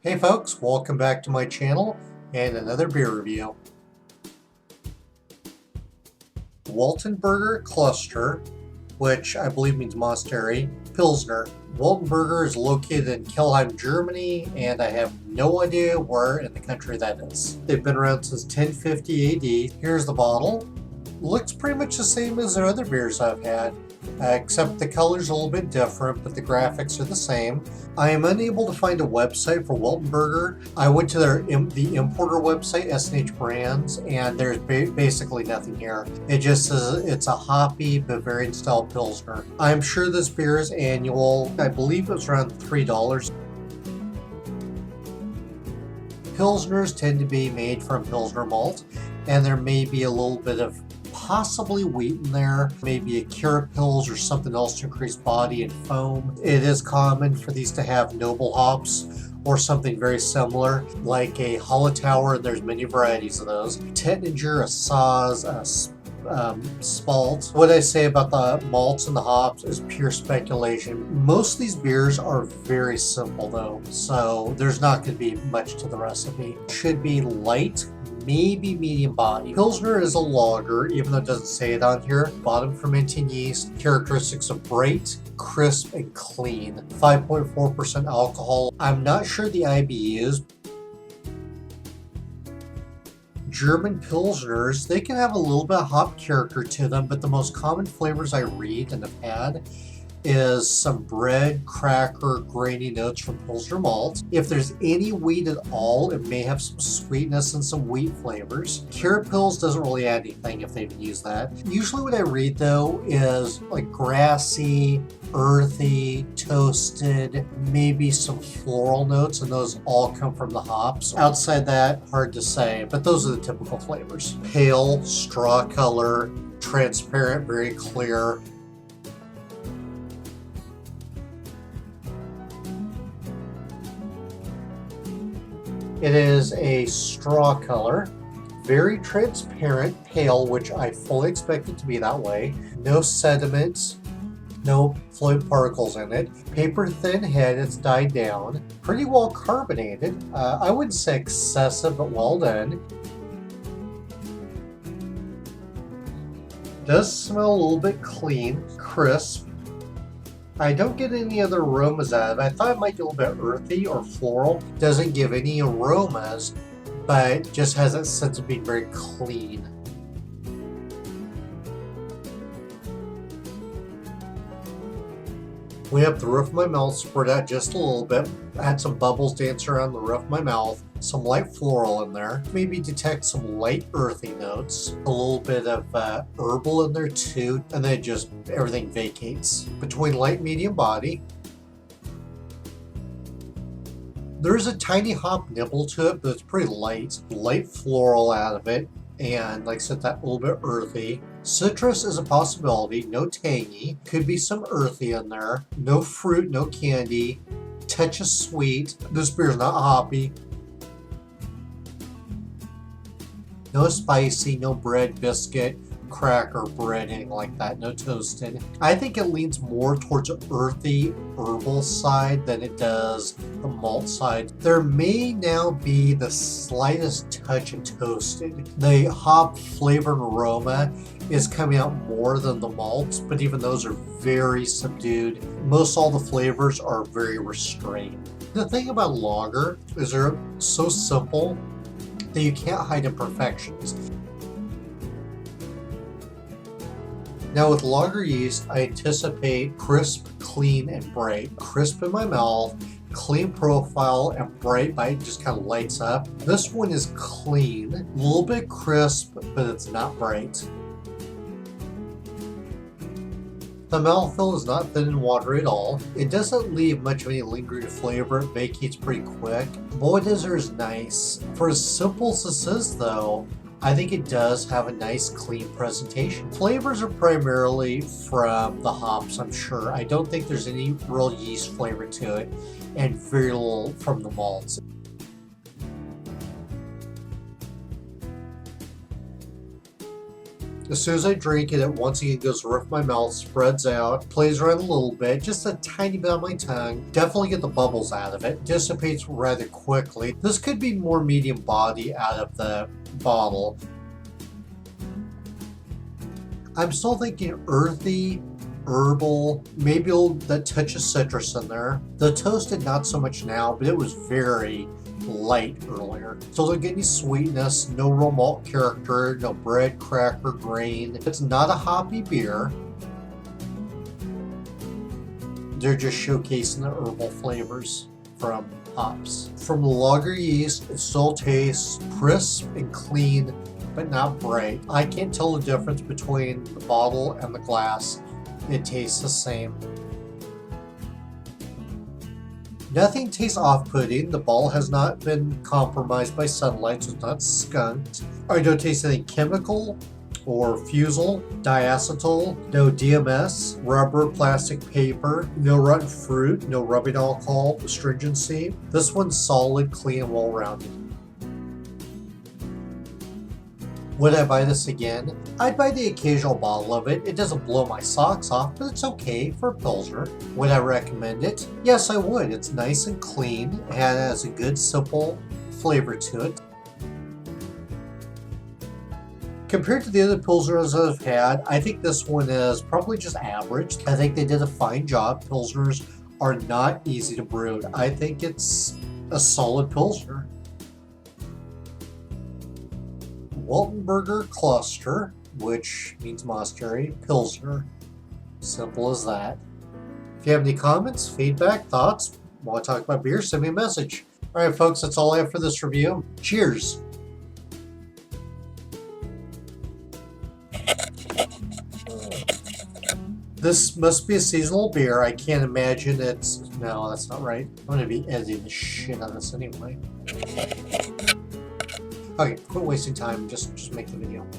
Hey folks, welcome back to my channel and another beer review. Weltenburger Kloster, which I believe means monastery, Pilsner. Weltenburger is located in Kelheim, Germany, and I have no idea where in the country that is. They've been around since 1050 AD. Here's the bottle. Looks pretty much the same as the other beers I've had, except the color's a little bit different, but the graphics are the same. I am unable to find a website for Weltenburger. I went to the importer website, S&H Brands, and there's basically nothing here. It just says it's a hoppy Bavarian style Pilsner. I'm sure this beer is annual. I believe it was around $3. Pilsners tend to be made from Pilsner malt, and there may be a little bit of possibly wheat in there, maybe a carrot pills or something else to increase body and foam. It is common for these to have noble hops or something very similar, like a Hallertauer, and there's many varieties of those. Tettnanger, a Saaz, a Spalt. What I say about the malts and the hops is pure speculation. Most of these beers are very simple though, so there's not going to be much to the recipe. Should be light, maybe medium body. Pilsner is a lager, even though it doesn't say it on here. Bottom fermenting yeast, characteristics of bright, crisp, and clean. 5.4% alcohol. I'm not sure the IBUs. German Pilsners, they can have a little bit of hop character to them, but the most common flavors I read and have had is some bread, cracker, grainy notes from Pilsner malt. If there's any wheat at all, it may have some sweetness and some wheat flavors. Carrot pills doesn't really add anything if they even use that. Usually what I read though is like grassy, earthy, toasted, maybe some floral notes, and those all come from the hops. Outside that, hard to say, but those are the typical flavors. Pale, straw color, transparent, very clear. It is a straw color, very transparent, pale, which I fully expect it to be that way. No sediment, no fluid particles in it. Paper thin head, it's dyed down. Pretty well carbonated. I wouldn't say excessive, but well done. Does smell a little bit clean, crisp. I don't get any other aromas out of it. I thought it might be a little bit earthy or floral. Doesn't give any aromas, but just has that sense of being very clean. Went up the roof of my mouth, spread out just a little bit. I had some bubbles dance around the roof of my mouth. Some light floral in there. Maybe detect some light earthy notes. A little bit of herbal in there too. And then just everything vacates. Between light and medium body. There's a tiny hop nibble to it, but it's pretty light. Light floral out of it. And like I said, that little bit earthy. Citrus is a possibility, no tangy. Could be some earthy in there. No fruit, no candy. Touch of sweet. This beer is not hoppy. No spicy, no bread, biscuit, cracker, bread, anything like that. No toasted. I think it leans more towards an earthy, herbal side than it does the malt side. There may now be the slightest touch of toasted. The hop flavor and aroma is coming out more than the malts, but even those are very subdued. Most all the flavors are very restrained. The thing about lager is they're so simple that you can't hide imperfections. Now with lager yeast, I anticipate crisp, clean, and bright. Crisp in my mouth, clean profile, and bright bite just kind of lights up. This one is clean, a little bit crisp, but it's not bright. The mouthfeel is not thin and watery at all. It doesn't leave much of any lingering flavor. It vacates pretty quick. What is there is nice. For as simple as this is though, I think it does have a nice clean presentation. Flavors are primarily from the hops, I'm sure. I don't think there's any real yeast flavor to it, and very little from the malts. As soon as I drink it, it once again goes to the roof of my mouth, spreads out, plays around a little bit, just a tiny bit on my tongue. Definitely get the bubbles out of it. Dissipates rather quickly. This could be more medium body out of the bottle. I'm still thinking earthy, herbal, maybe that touch of citrus in there. The toasted, not so much now, but it was very light earlier. So don't get any sweetness, no real malt character, no bread, cracker, grain. It's not a hoppy beer. They're just showcasing the herbal flavors from hops. From the lager yeast, it still tastes crisp and clean, but not bright. I can't tell the difference between the bottle and the glass. It tastes the same. Nothing tastes off-putting. The bottle has not been compromised by sunlight, so it's not skunked. I don't taste any chemical or fusel, diacetyl, no DMS, rubber, plastic, paper, no rotten fruit, no rubbing alcohol, astringency. This one's solid, clean, and well-rounded. Would I buy this again? I'd buy the occasional bottle of it. It doesn't blow my socks off, but it's okay for a Pilsner. Would I recommend it? Yes, I would. It's nice and clean. It has a good, simple flavor to it. Compared to the other Pilsners I've had, I think this one is probably just average. I think they did a fine job. Pilsners are not easy to brew. I think it's a solid Pilsner. Weltenburger Kloster, which means monastery, Pilsner. Simple as that. If you have any comments, feedback, thoughts, want to talk about beer, send me a message. Alright folks, that's all I have for this review. Cheers! This must be a seasonal beer. I can't imagine it's... No, that's not right. I'm going to be editing the shit out of this anyway. Okay, quit wasting time. Just make the video.